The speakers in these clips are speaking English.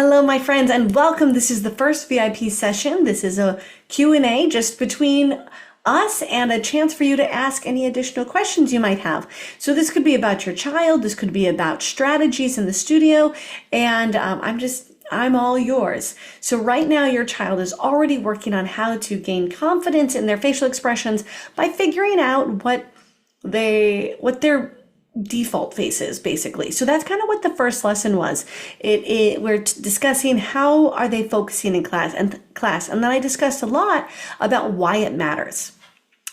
Hello, my friends, and welcome. This is the first VIP session. This is a Q&A just between us and a chance for you to ask any additional questions you might have. So this could be about your child. This could be about strategies in the studio, and I'm all yours. So right now your child is already working on how to gain confidence in their facial expressions by figuring out what their default faces, basically. So that's kind of what the first lesson was. We're discussing how are they focusing in class, and then I discussed a lot about why it matters,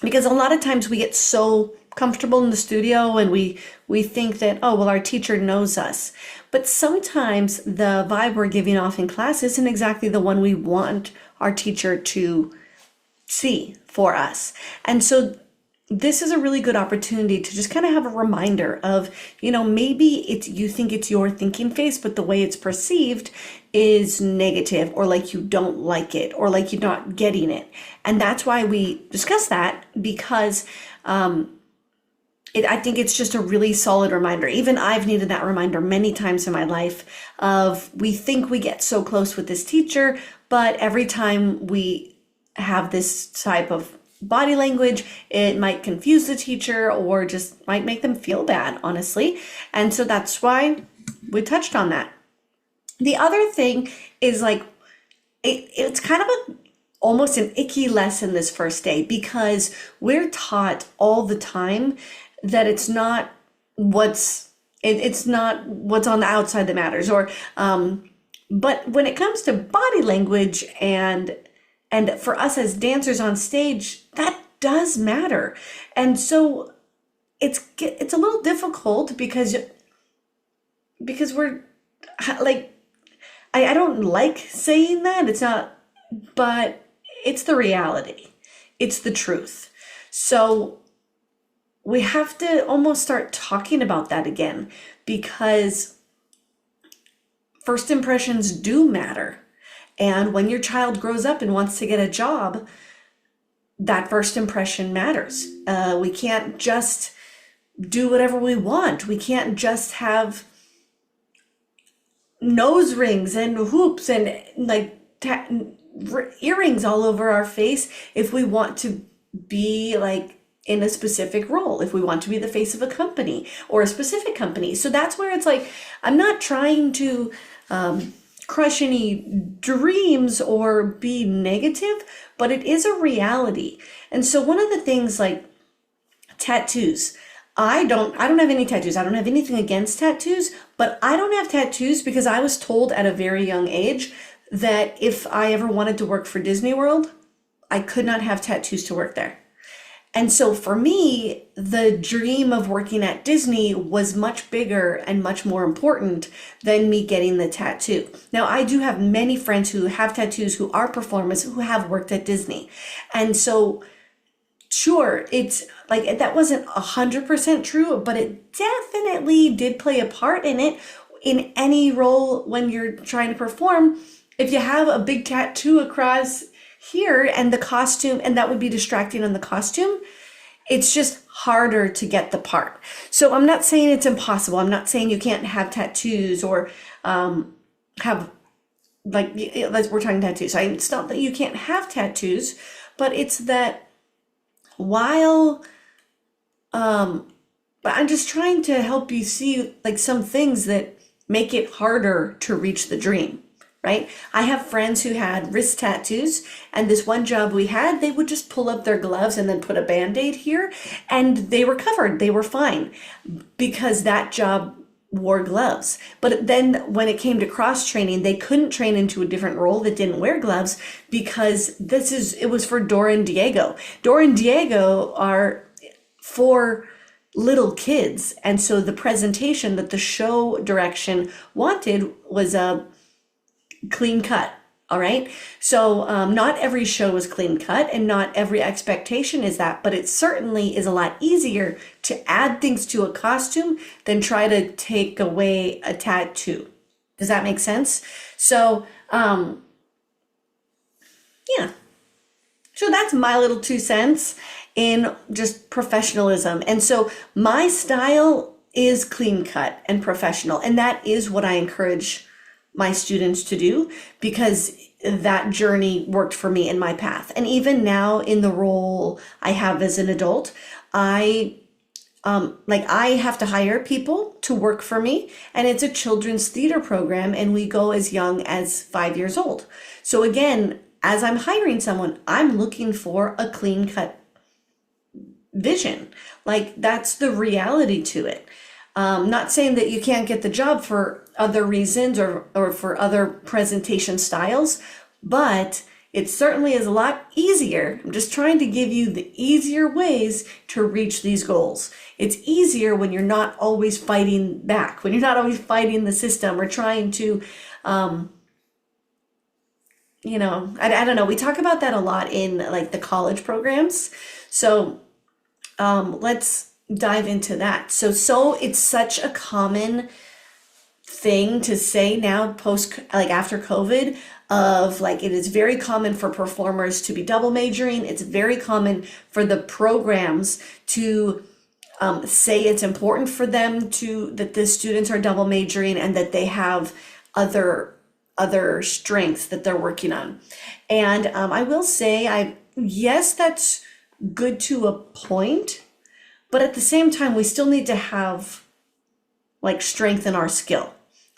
because a lot of times we get so comfortable in the studio and we think that, oh well, our teacher knows us, but sometimes the vibe we're giving off in class isn't exactly the one we want our teacher to see for us. And so this is a really good opportunity to just kind of have a reminder of, maybe you think it's your thinking face, but the way it's perceived is negative, or like you don't like it, or like you're not getting it. And that's why we discuss that, because I think it's just a really solid reminder. Even I've needed that reminder many times in my life of, we think we get so close with this teacher, but every time we have this type of body language, it might confuse the teacher or just might make them feel bad, honestly. And so that's why we touched on that. The other thing is, like, it's kind of almost an icky lesson this first day, because we're taught all the time that it's not what's on the outside that matters, or but when it comes to body language and for us as dancers on stage, that does matter. And so it's a little difficult because we're like, I don't like saying that, it's not, but it's the reality. It's the truth. So we have to almost start talking about that again, because first impressions do matter. And when your child grows up and wants to get a job, that first impression matters. We can't just do whatever we want. We can't just have nose rings and hoops and like earrings all over our face if we want to be like in a specific role, if we want to be the face of a company or a specific company. So that's where it's like, I'm not trying to crush any dreams or be negative, but it is a reality. And so one of the things, like tattoos, I don't have any tattoos. I don't have anything against tattoos, but I don't have tattoos because I was told at a very young age that if I ever wanted to work for Disney World, I could not have tattoos to work there. And so for me, the dream of working at Disney was much bigger and much more important than me getting the tattoo. Now, I do have many friends who have tattoos, who are performers, who have worked at Disney. And so, sure, it's like, that wasn't 100% true, but it definitely did play a part in it. In any role when you're trying to perform, if you have a big tattoo across here and the costume, and that would be distracting on the costume, it's just harder to get the part. So I'm not saying it's impossible. I'm not saying you can't have tattoos or have, like, we're talking tattoos. It's not that you can't have tattoos, but it's that but I'm just trying to help you see like some things that make it harder to reach the dream. Right? I have friends who had wrist tattoos, and this one job we had, they would just pull up their gloves and then put a Band-Aid here, and they were covered. They were fine because that job wore gloves. But then when it came to cross training, they couldn't train into a different role that didn't wear gloves, because it was for Dora and Diego. Dora and Diego are for little kids. And so the presentation that the show direction wanted was a clean cut. All right. So not every show is clean cut, and not every expectation is that, but it certainly is a lot easier to add things to a costume than try to take away a tattoo. Does that make sense? So, yeah. So that's my little 2 cents in just professionalism. And so my style is clean cut and professional, and that is what I encourage my students to do, because that journey worked for me in my path. And even now in the role I have as an adult, I have to hire people to work for me, and it's a children's theater program, and we go as young as 5 years old. So again, as I'm hiring someone, I'm looking for a clean cut vision. Like, that's the reality to it. Not saying that you can't get the job for other reasons or for other presentation styles, but it certainly is a lot easier. I'm just trying to give you the easier ways to reach these goals. It's easier when you're not always fighting back, when you're not always fighting the system or trying to, I don't know. We talk about that a lot in like the college programs. So let's dive into that. So it's such a common thing to say now after COVID, of like, it is very common for performers to be double majoring. It's very common for the programs to say it's important for them that the students are double majoring and that they have other strengths that they're working on. And I will say, yes, that's good to a point, but at the same time, we still need to have like strengthen our skill.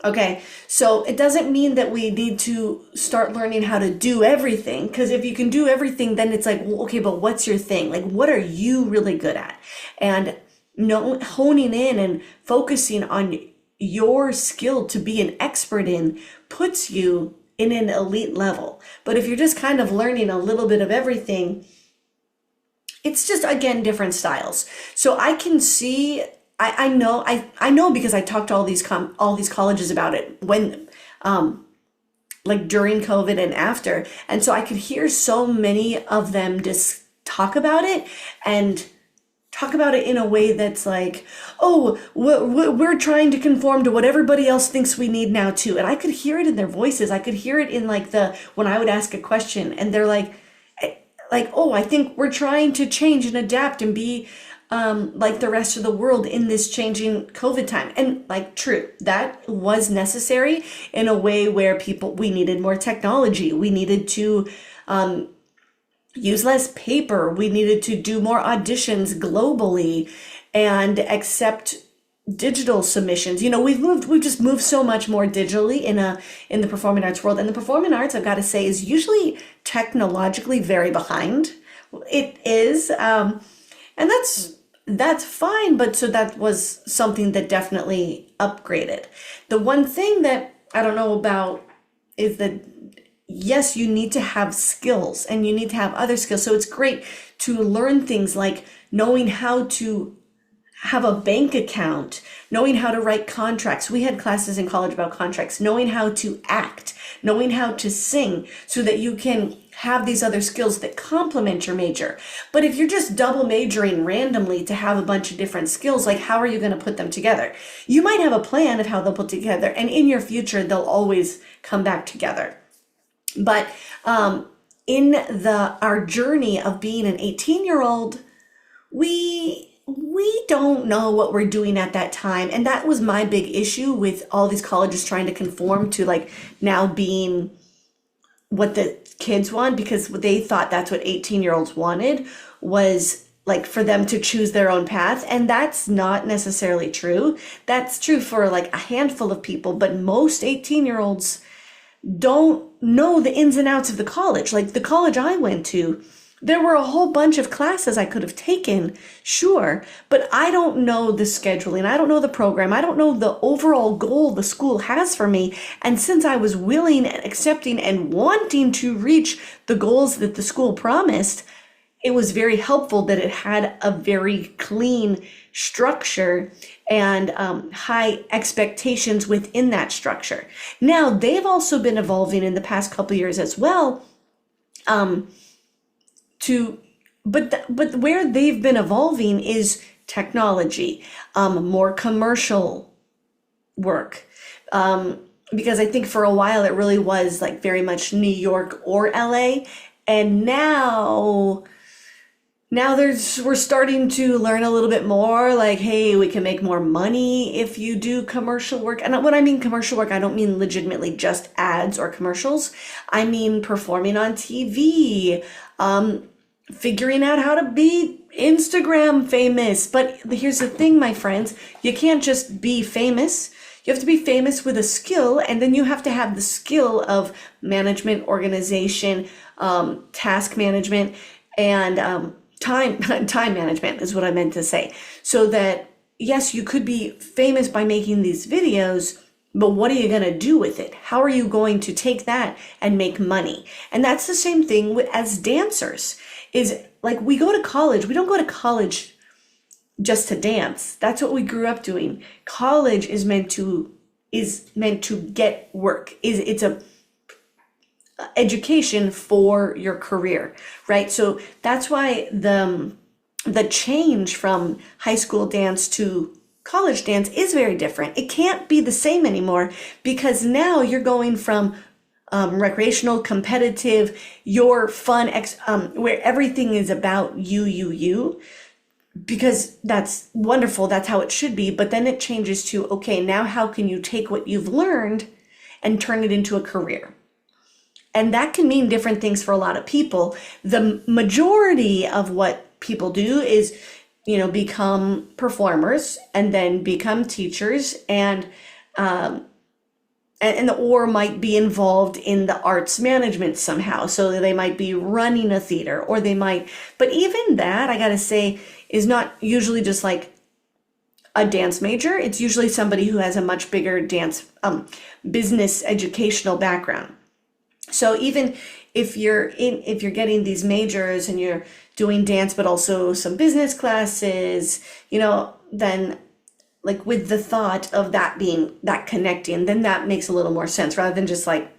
Okay, so it doesn't mean that we need to start learning how to do everything, because if you can do everything, then it's like, well, okay, but what's your thing? Like, what are you really good at? And honing in and focusing on your skill to be an expert in puts you in an elite level. But if you're just kind of learning a little bit of everything, it's just, again, different styles. So I can see, I know because I talked to all these colleges about it when, like during COVID and after. And so I could hear so many of them just talk about it in a way that's like, oh, we're trying to conform to what everybody else thinks we need now too. And I could hear it in their voices. I could hear it in like when I would ask a question and they're like, oh, I think we're trying to change and adapt and be like the rest of the world in this changing COVID time. And like, true, that was necessary in a way where we needed more technology. We needed to use less paper. We needed to do more auditions globally and accept digital submissions. We've just moved so much more digitally in the performing arts world. And the performing arts, I've got to say, is usually technologically very behind. It is, and that's fine, but so that was something that definitely upgraded. The one thing that I don't know about is that, yes, you need to have skills and you need to have other skills. So it's great to learn things like knowing how to have a bank account, knowing how to write contracts. We had classes in college about contracts, knowing how to act, knowing how to sing, so that you can have these other skills that complement your major. But if you're just double majoring randomly to have a bunch of different skills, like how are you going to put them together? You might have a plan of how they'll put together, and in your future, they'll always come back together. But in our journey of being an 18-year-old, we don't know what we're doing at that time. And that was my big issue with all these colleges trying to conform to like now being what the kids want, because they thought that's what 18-year-olds wanted, was like for them to choose their own path. And that's not necessarily true. That's true for like a handful of people, but most 18-year-olds don't know the ins and outs of the college. Like the college I went to, there were a whole bunch of classes I could have taken, sure, but I don't know the scheduling. I don't know the program. I don't know the overall goal the school has for me. And since I was willing and accepting and wanting to reach the goals that the school promised, it was very helpful that it had a very clean structure and high expectations within that structure. Now, they've also been evolving in the past couple of years as well. But where they've been evolving is technology, more commercial work. Because I think for a while it really was like very much New York or LA. And now Now we're starting to learn a little bit more like, hey, we can make more money if you do commercial work. And when I mean commercial work, I don't mean legitimately just ads or commercials. I mean performing on TV, figuring out how to be Instagram famous. But here's the thing, my friends, you can't just be famous. You have to be famous with a skill, and then you have to have the skill of management, organization, task management, and time management is what I meant to say. So that, yes, you could be famous by making these videos, but what are you going to do with it? How are you going to take that and make money? And that's the same thing as dancers. Is like, we go to college. We don't go to college just to dance. That's what we grew up doing. College is meant to get work. It's a education for your career, right? So that's why the change from high school dance to college dance is very different. It can't be the same anymore, because now you're going from recreational, competitive, your fun, where everything is about you, because that's wonderful. That's how it should be. But then it changes to, okay, now how can you take what you've learned and turn it into a career? And that can mean different things for a lot of people. The majority of what people do is, become performers and then become teachers, and or might be involved in the arts management somehow. So they might be running a theater, or they might, but even that, I gotta say, is not usually just like a dance major. It's usually somebody who has a much bigger dance, business educational background. So even if you're getting these majors and you're doing dance, but also some business classes, then like with the thought of that being that connecting, then that makes a little more sense, rather than just like,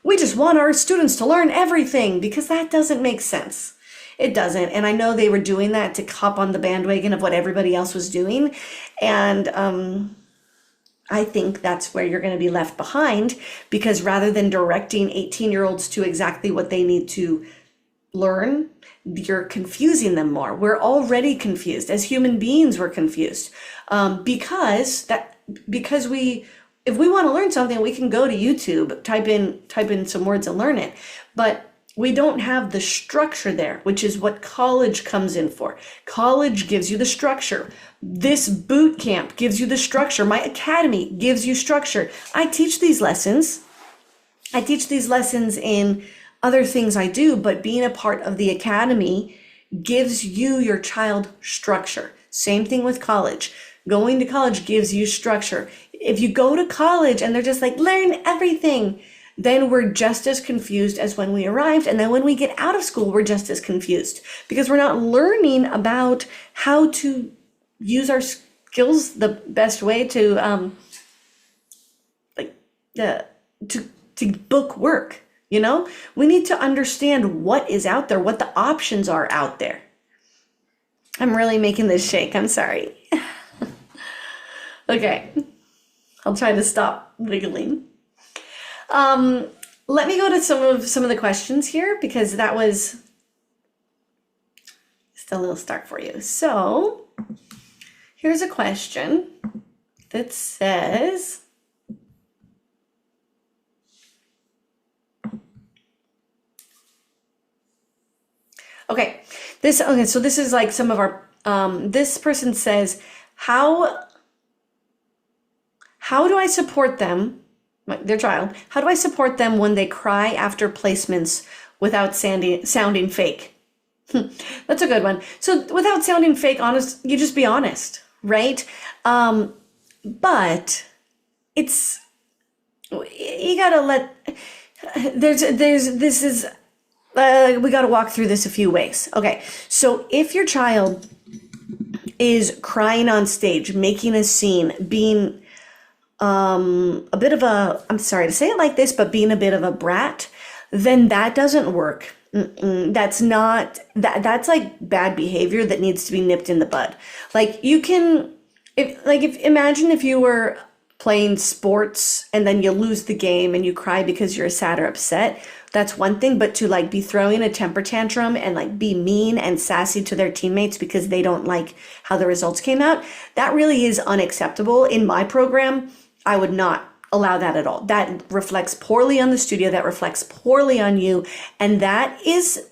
we just want our students to learn everything, because that doesn't make sense. It doesn't. And I know they were doing that to hop on the bandwagon of what everybody else was doing. And I think that's where you're going to be left behind, because rather than directing 18-year-olds to exactly what they need to learn, you're confusing them more. We're already confused. As human beings, we're confused. Because if we want to learn something, we can go to YouTube, type in some words and learn it. But we don't have the structure there, which is what college comes in for. College gives you the structure. This boot camp gives you the structure. My academy gives you structure. I teach these lessons. In other things I do, but being a part of the academy gives you, your child, structure. Same thing with college. Going to college gives you structure. If you go to college and they're just like, learn everything, then we're just as confused as when we arrived. And then when we get out of school, we're just as confused, because we're not learning about how to use our skills the best way to book work. We need to understand what is out there, what the options are out there. I'm really making this shake. I'm sorry. Okay. I'll try to stop wiggling. Let me go to some of the questions here, because that was just a little start for you. So here's a question that says, so this is like some of our, this person says, how do I support them, their child, how do I support them when they cry after placements without sounding fake? That's a good one. So without sounding fake, honest, you just be honest, right? But you gotta we gotta walk through this a few ways. Okay, so if your child is crying on stage, making a scene, being a bit of I'm sorry to say it like this, but being a bit of a brat, then that doesn't work. That's like bad behavior that needs to be nipped in the bud. Like, imagine if you were playing sports and then you lose the game and you cry because you're sad or upset, that's one thing. But to like be throwing a temper tantrum and like be mean and sassy to their teammates because they don't like how the results came out, that really is unacceptable. In my program, I would not allow that at all. That reflects poorly on the studio, that reflects poorly on you, and that's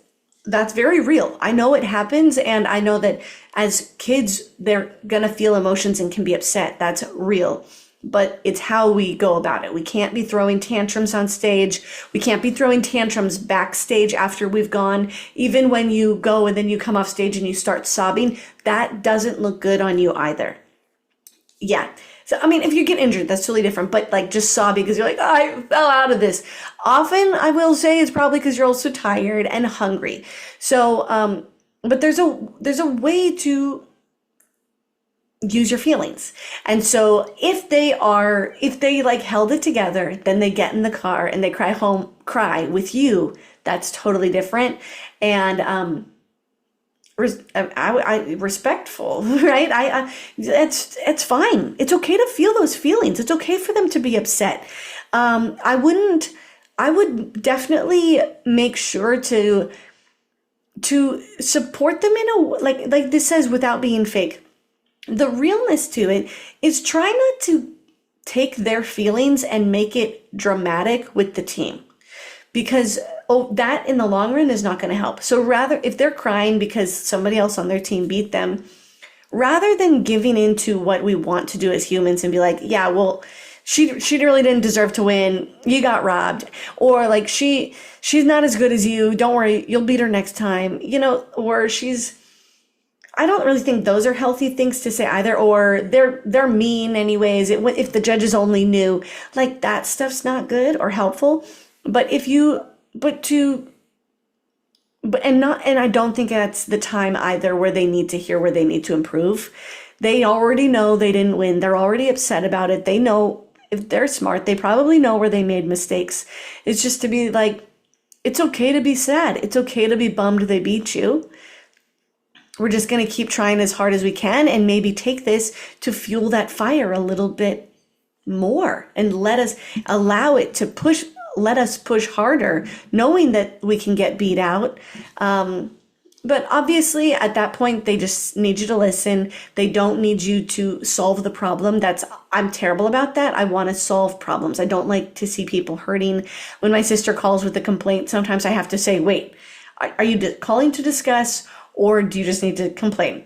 very real. I know it happens, and I know that as kids, they're gonna feel emotions and can be upset. That's real. But it's how we go about it. We can't be throwing tantrums on stage. We can't be throwing tantrums backstage after we've gone. Even when you go and then you come off stage and you start sobbing, that doesn't look good on you either. Yeah. So, I mean, if you get injured, that's totally different. But like just sobbing because you're like, oh, I fell out of this. Often, I will say it's probably because you're also tired and hungry. So, but there's a way to use your feelings. And so if they like held it together, then they get in the car and they cry with you, that's totally different. And, respectful, right? It's fine. It's okay to feel those feelings. It's okay for them to be upset. I would definitely make sure to support them in a, like this says, without being fake. The realness to it is try not to take their feelings and make it dramatic with the team, because that in the long run is not going to help. So rather, if they're crying because somebody else on their team beat them, rather than giving into what we want to do as humans and be like, yeah, well, she really didn't deserve to win. You got robbed. Or like she's not as good as you. Don't worry, you'll beat her next time. Or I don't really think those are healthy things to say either, or they're mean anyways. If the judges only knew, like that stuff's not good or helpful. And I don't think that's the time either where they need to hear where they need to improve. They already know they didn't win. They're already upset about it. They know, if they're smart, they probably know where they made mistakes. It's just to be like, it's okay to be sad. It's okay to be bummed they beat you. We're just going to keep trying as hard as we can and maybe take this to fuel that fire a little bit more and let us push harder, knowing that we can get beat out. But obviously at that point, they just need you to listen. They don't need you to solve the problem. I'm terrible about that. I want to solve problems. I don't like to see people hurting. When my sister calls with a complaint, sometimes I have to say, wait, are you calling to discuss, or do you just need to complain?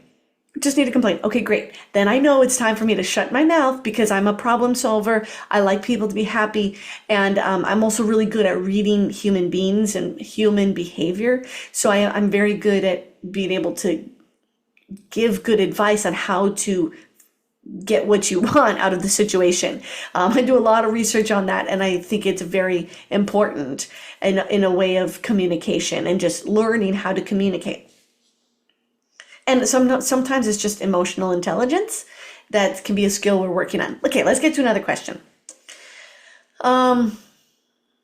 Just need to complain. Okay, great. Then I know it's time for me to shut my mouth because I'm a problem solver. I like people to be happy. And I'm also really good at reading human beings and human behavior. So I'm very good at being able to give good advice on how to get what you want out of the situation. I do a lot of research on that, and I think it's very important in a way of communication and just learning how to communicate. And sometimes it's just emotional intelligence that can be a skill we're working on. Okay, let's get to another question.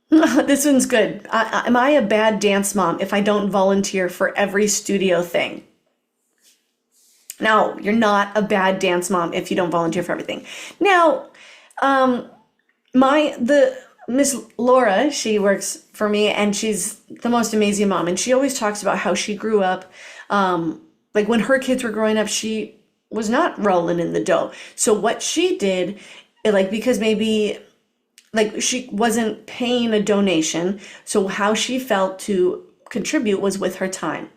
This one's good. Am I a bad dance mom if I don't volunteer for every studio thing? No, you're not a bad dance mom if you don't volunteer for everything. Now, Miss Laura, she works for me, and she's the most amazing mom. And she always talks about how she grew up. Like when her kids were growing up, she was not rolling in the dough. So what she did, because maybe she wasn't paying a donation, so how she felt to contribute was with her time.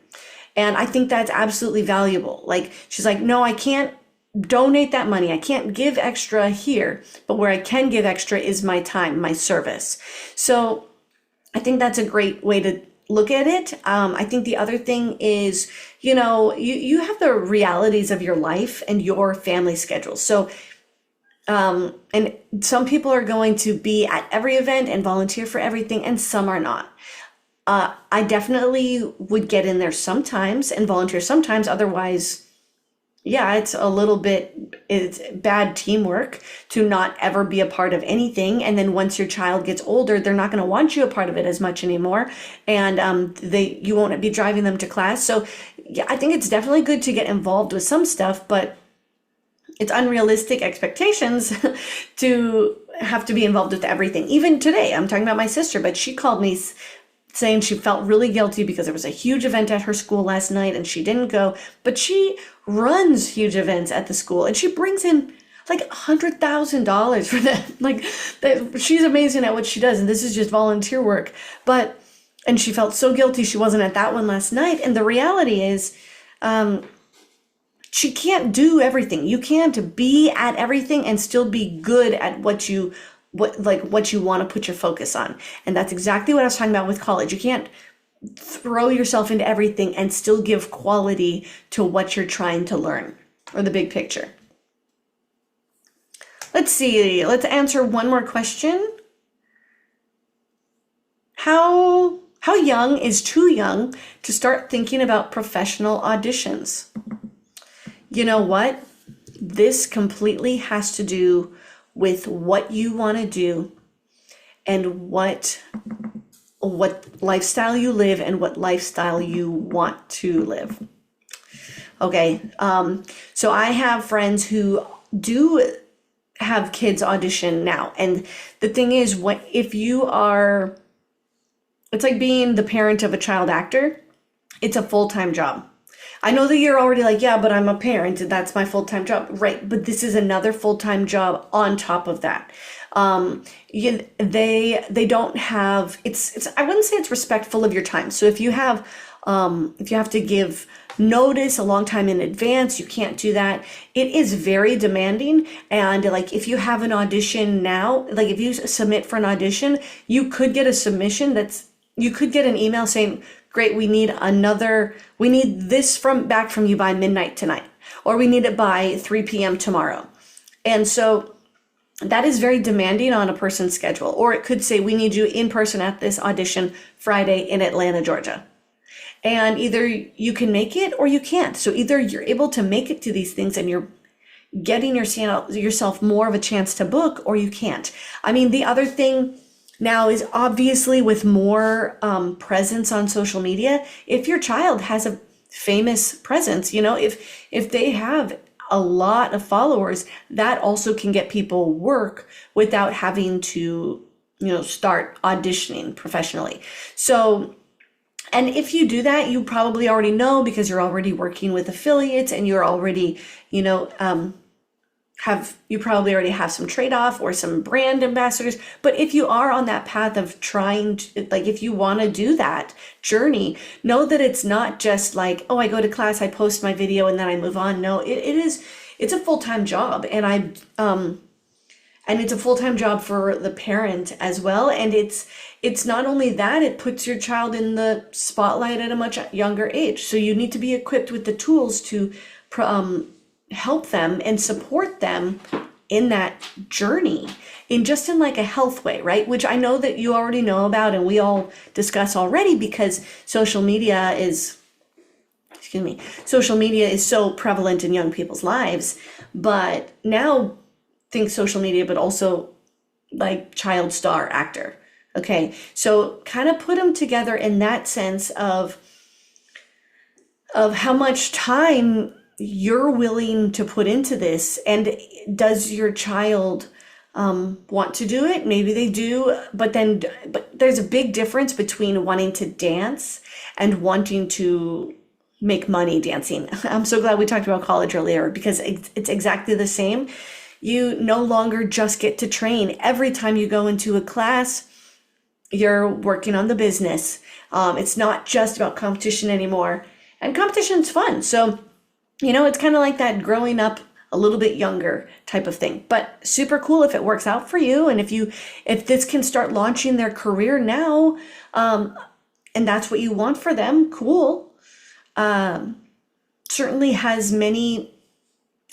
And I think that's absolutely valuable. She's like, no, I can't donate that money. I can't give extra here, but where I can give extra is my time, my service. So I think that's a great way to look at it. I think the other thing is, you have the realities of your life and your family schedule. So, and some people are going to be at every event and volunteer for everything, and some are not. I definitely would get in there sometimes and volunteer sometimes. Otherwise, yeah, it's bad teamwork to not ever be a part of anything. And then once your child gets older, they're not going to want you a part of it as much anymore. And you won't be driving them to class. So yeah, I think it's definitely good to get involved with some stuff, but it's unrealistic expectations to have to be involved with everything. Even today, I'm talking about my sister, but she called me saying she felt really guilty because there was a huge event at her school last night and she didn't go, but she runs huge events at the school and she brings in like $100,000 for that. Like that, she's amazing at what she does. And this is just volunteer work, and she felt so guilty she wasn't at that one last night. And the reality is, she can't do everything. You can't be at everything and still be good at what you want to put your focus on. And that's exactly what I was talking about with college. You can't throw yourself into everything and still give quality to what you're trying to learn or the big picture. Let's see. Let's answer one more question. How young is too young to start thinking about professional auditions? You know what? This completely has to do with what you want to do and what lifestyle you live and what lifestyle you want to live. Okay, so I have friends who do have kids audition now, and the thing is, if you are, it's like being the parent of a child actor. It's a full-time job. I know that you're already like, yeah, but I'm a parent and that's my full-time job. Right, but this is another full-time job on top of that. They don't have, it's I wouldn't say it's respectful of your time. So if you have to give notice a long time in advance, you can't do that. It is very demanding. And like, if you have an audition now, like if you submit for an audition, you could get a submission you could get an email saying, great, we need this back from you by midnight tonight, or we need it by 3 p.m. tomorrow. And so that is very demanding on a person's schedule. Or it could say, we need you in person at this audition Friday in Atlanta, Georgia. And either you can make it or you can't. So either you're able to make it to these things and you're getting yourself more of a chance to book, or you can't. I mean, the other thing now is obviously with more presence on social media, if your child has a famous presence, if they have a lot of followers, that also can get people work without having to, start auditioning professionally. So, and if you do that, you probably already know because you're already working with affiliates and you're already, you probably already have some trade-off or some brand ambassadors. But if you are on that path of trying to, like, if you want to do that journey, know that it's not just like, oh, I go to class, I post my video and then I move on. No, it's a full-time job. And it's a full-time job for the parent as well. And it's not only that, it puts your child in the spotlight at a much younger age. So you need to be equipped with the tools to help them and support them in that journey in like a health way, right? Which I know that you already know about and we all discuss already because social media is so prevalent in young people's lives. But now think social media, but also like child star actor. Okay. So kind of put them together in that sense of how much time you're willing to put into this, and does your child want to do it? Maybe they do, but there's a big difference between wanting to dance and wanting to make money dancing. I'm so glad we talked about college earlier because it's exactly the same. You no longer just get to train. Every time you go into a class, you're working on the business. It's not just about competition anymore, and competition's fun. So it's kind of like that growing up a little bit younger type of thing, but super cool if it works out for you. And if this can start launching their career now, and that's what you want for them, cool. Certainly has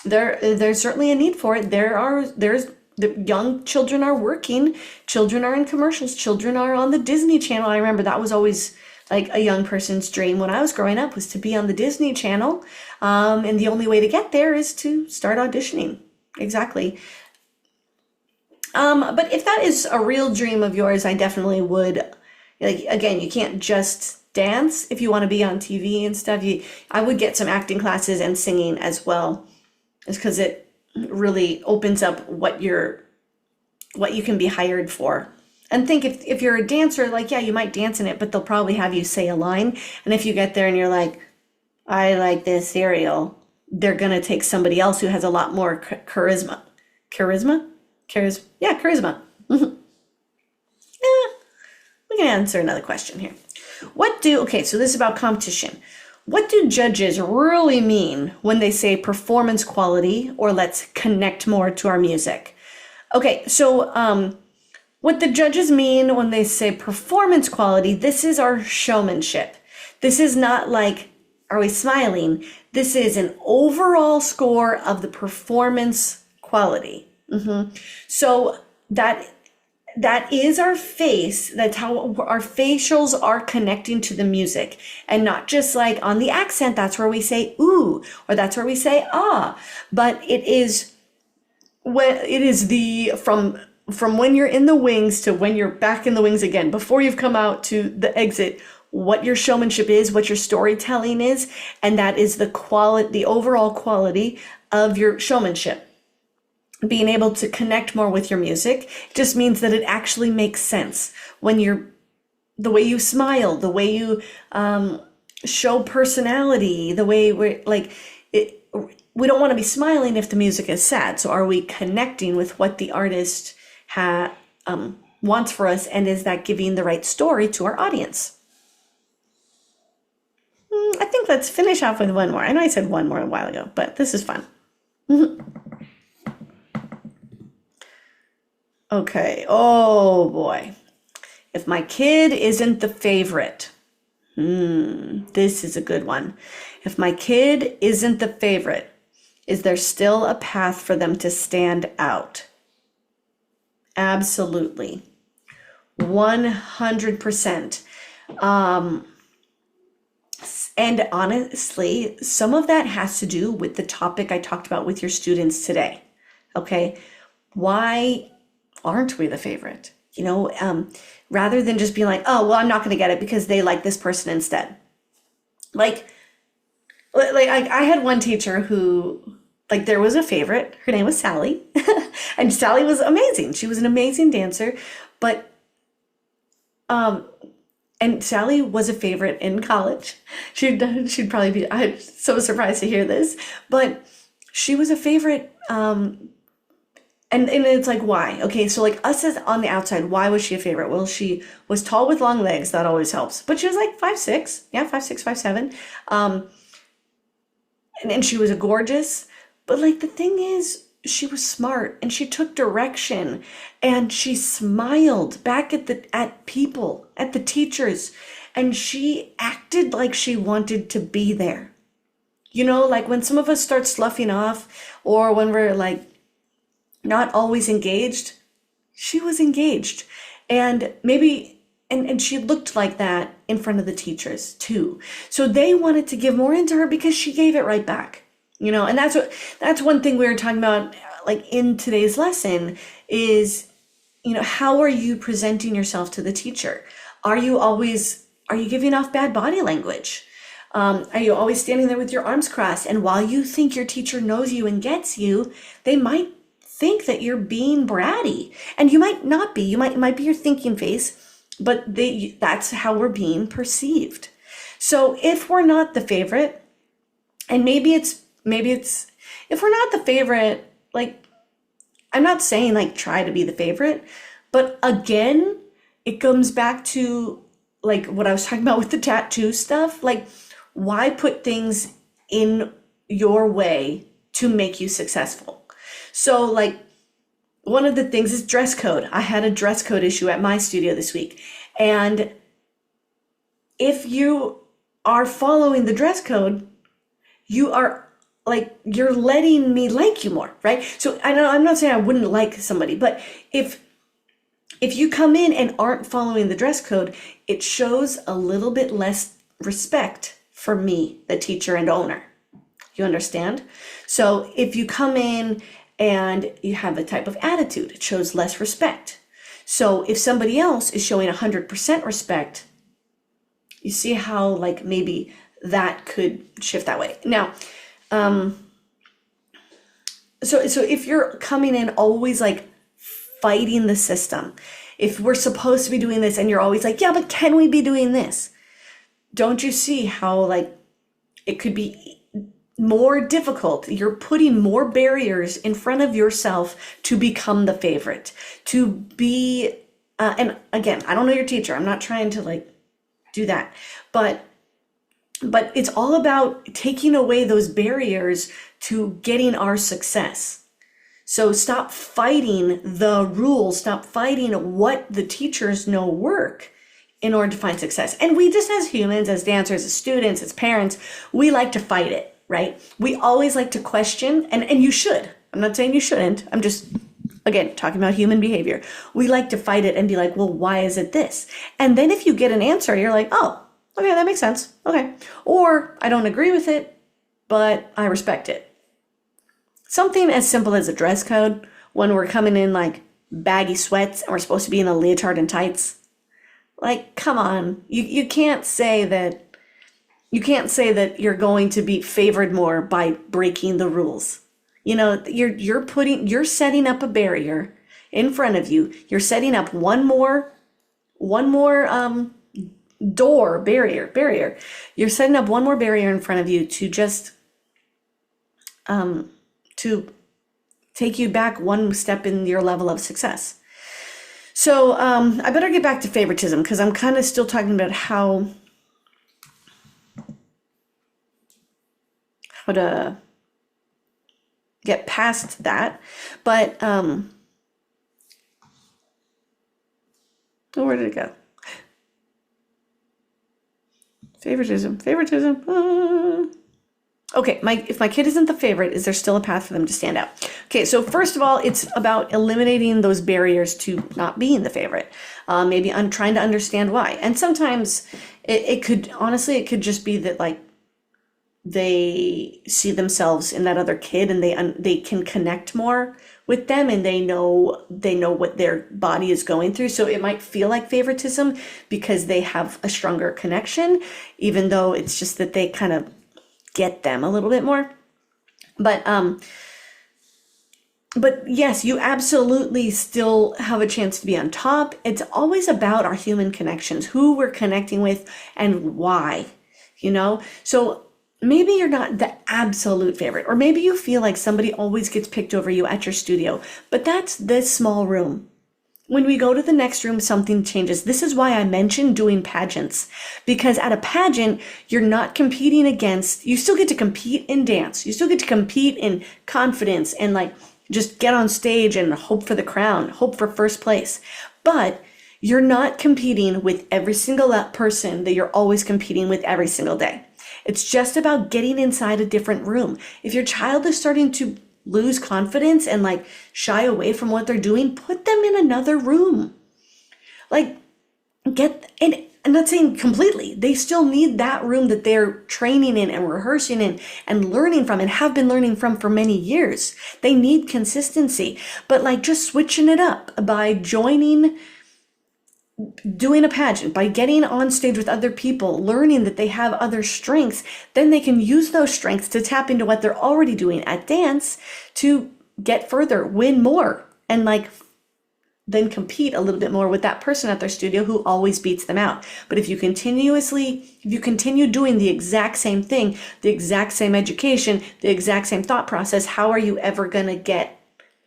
there's certainly a need for it. The young children are working, children are in commercials, children are on the Disney Channel. I remember that was always like a young person's dream when I was growing up, was to be on the Disney Channel. And the only way to get there is to start auditioning. Exactly. But if that is a real dream of yours, I definitely would, like, again, you can't just dance if you want to be on TV and stuff. I would get some acting classes and singing as well. It's because really opens up what you can be hired for. And think if you're a dancer, like, yeah, you might dance in it, but they'll probably have you say a line. And if you get there and you're like, I like this cereal, they're going to take somebody else who has a lot more charisma. Charisma? Charisma? Yeah, charisma. We can answer another question here. Okay, so this is about competition. What do judges really mean when they say performance quality or let's connect more to our music? Okay, so what the judges mean when they say performance quality, this is our showmanship. This is not like, are we smiling? This is an overall score of the performance quality. So that is our face. That's how our facials are connecting to the music, and not just like on the accent. That's where we say ooh, or that's where we say ah. But it is the from when you're in the wings to when you're back in the wings again, before you've come out to the exit, what your showmanship is, what your storytelling is, and that is the overall quality of your showmanship. Being able to connect more with your music just means that it actually makes sense when the way you smile, the way you show personality, the way we don't want to be smiling if the music is sad. So are we connecting with what the artist wants for us, and is that giving the right story to our audience? I think let's finish off with one more. I know I said one more a while ago, but this is fun. Okay, oh boy. If my kid isn't the favorite, this is a good one. If my kid isn't the favorite, is there still a path for them to stand out? Absolutely. 100%. And honestly, some of that has to do with the topic I talked about with your students today. Okay, why aren't we the favorite? Rather than just being like, oh, well, I'm not going to get it because they like this person instead. Like I had one teacher who, like, there was a favorite. Her name was Sally. And Sally was amazing. She was an amazing dancer. But, and Sally was a favorite in college. She'd probably be, I'm so surprised to hear this, but she was a favorite, and it's like, why? Okay, so like us as on the outside, why was she a favorite? Well, she was tall with long legs. That always helps. But she was like 5'6". Yeah, 5'6", 5'7". And she was a gorgeous. But like the thing is, she was smart and she took direction and she smiled back at people, at the teachers, and she acted like she wanted to be there. Like when some of us start sloughing off, or when we're like not always engaged, she was engaged. And maybe, and she looked like that in front of the teachers too. So they wanted to give more into her because she gave it right back, and that's one thing we were talking about, like in today's lesson is, how are you presenting yourself to the teacher? Are you giving off bad body language? Are you always standing there with your arms crossed? And while you think your teacher knows you and gets you, they might think that you're being bratty, and you might not be. It might be your thinking face, but that's how we're being perceived. So if we're not the favorite, and maybe it's if we're not the favorite, like, I'm not saying like try to be the favorite, but again, it comes back to like what I was talking about with the tattoo stuff. Like, why put things in your way to make you successful? So like one of the things is dress code. I had a dress code issue at my studio this week. And if you are following the dress code, you're letting me like you more, right? So I'm not saying I wouldn't like somebody, but if you come in and aren't following the dress code, it shows a little bit less respect for me, the teacher and owner. You understand? So if you come in and you have a type of attitude, it shows less respect. So if somebody else is showing 100% respect, you see how like maybe that could shift that way. Now, So if you're coming in always like fighting the system, if we're supposed to be doing this and you're always like, yeah, but can we be doing this? Don't you see how like it could be more difficult? You're putting more barriers in front of yourself to become the favorite, to be, and again, I don't know your teacher. I'm not trying to like do that, but it's all about taking away those barriers to getting our success. So stop fighting the rules, stop fighting what the teachers know work in order to find success. And we just, as humans, as dancers, as students, as parents, we like to fight it, right? We always like to question, and you should. I'm not saying you shouldn't. I'm just, again, talking about human behavior. We like to fight it and be like, well, why is it this? And then if you get an answer, you're like, oh, okay, that makes sense. Okay. Or I don't agree with it, but I respect it. Something as simple as a dress code when we're coming in like baggy sweats and we're supposed to be in a leotard and tights. Like, come on. You can't say that you're going to be favored more by breaking the rules. You know, you're setting up a barrier in front of you. You're setting up one more barrier. You're setting up one more barrier in front of you to just to take you back one step in your level of success. So I better get back to favoritism because I'm kind of still talking about how to get past that. But where did it go? Favoritism. Okay, if my kid isn't the favorite, is there still a path for them to stand out? Okay, so first of all, it's about eliminating those barriers to not being the favorite. Maybe I'm trying to understand why. And sometimes it could just be that like they see themselves in that other kid and they can connect more with them and they know what their body is going through. So it might feel like favoritism because they have a stronger connection, even though it's just that they kind of get them a little bit more. But yes, you absolutely still have a chance to be on top. It's always about our human connections, who we're connecting with and why, So maybe you're not the absolute favorite, or maybe you feel like somebody always gets picked over you at your studio, but that's this small room. When we go to the next room, something changes. This is why I mentioned doing pageants, because at a pageant, you're not competing against, you still get to compete in dance. You still get to compete in confidence and like just get on stage and hope for the crown, hope for first place. But you're not competing with every single person that you're always competing with every single day. It's just about getting inside a different room. If your child is starting to lose confidence and like shy away from what they're doing, put them in another room. Like I'm not saying completely. They still need that room that they're training in and rehearsing in and learning from and have been learning from for many years. They need consistency, but like just switching it up by doing a pageant, by getting on stage with other people, learning that they have other strengths, then they can use those strengths to tap into what they're already doing at dance to get further, win more, and like then compete a little bit more with that person at their studio who always beats them out. But if you continue doing the exact same thing, the exact same education, the exact same thought process, how are you ever going to get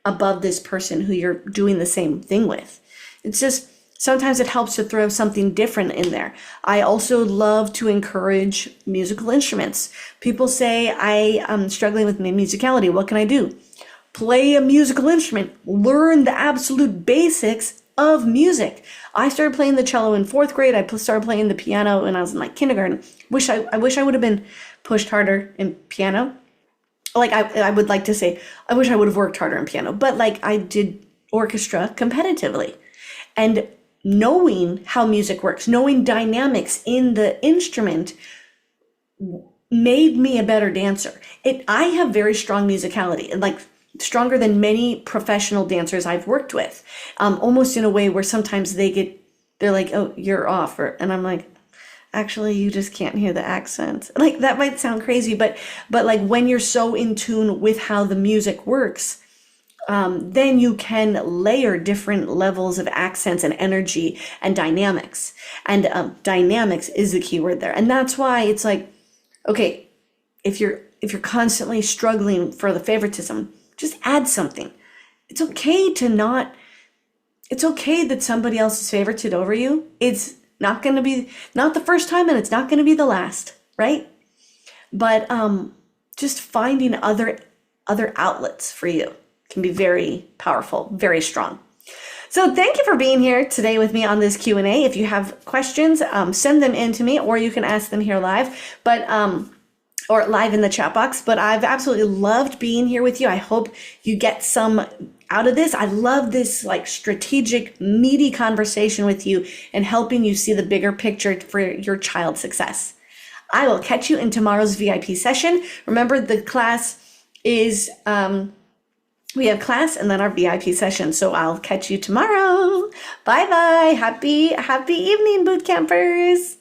above this person who you're doing the same thing with? It's just, sometimes it helps to throw something different in there. I also love to encourage musical instruments. People say, I am struggling with my musicality. What can I do? Play a musical instrument. Learn the absolute basics of music. I started playing the cello in 4th grade. I started playing the piano when I was in like kindergarten. I wish I would have been pushed harder in piano. Like I would like to say, I wish I would have worked harder in piano. But like I did orchestra competitively. And knowing how music works, knowing dynamics in the instrument made me a better dancer. I have very strong musicality, and like stronger than many professional dancers I've worked with, almost in a way where sometimes they're like, oh, you're off. And I'm like, Actually, you just can't hear the accent. Like that might sound crazy, but like when you're so in tune with how the music works, then you can layer different levels of accents and energy and dynamics. And dynamics is the key word there. And that's why it's like, okay, if you're constantly struggling for the favoritism, just add something. It's okay to not. It's okay that somebody else is favorited over you. It's not going to be not the first time, and it's not going to be the last, right? But just finding other outlets for you can be very powerful, very strong. So thank you for being here today with me on this Q&A. If you have questions, send them in to me, or you can ask them here live, or live in the chat box. But I've absolutely loved being here with you. I hope you get some out of this. I love this like strategic, meaty conversation with you and helping you see the bigger picture for your child's success. I will catch you in tomorrow's VIP session. Remember, the class is, we have class and then our VIP session. So I'll catch you tomorrow. Bye-bye. Happy evening, boot campers.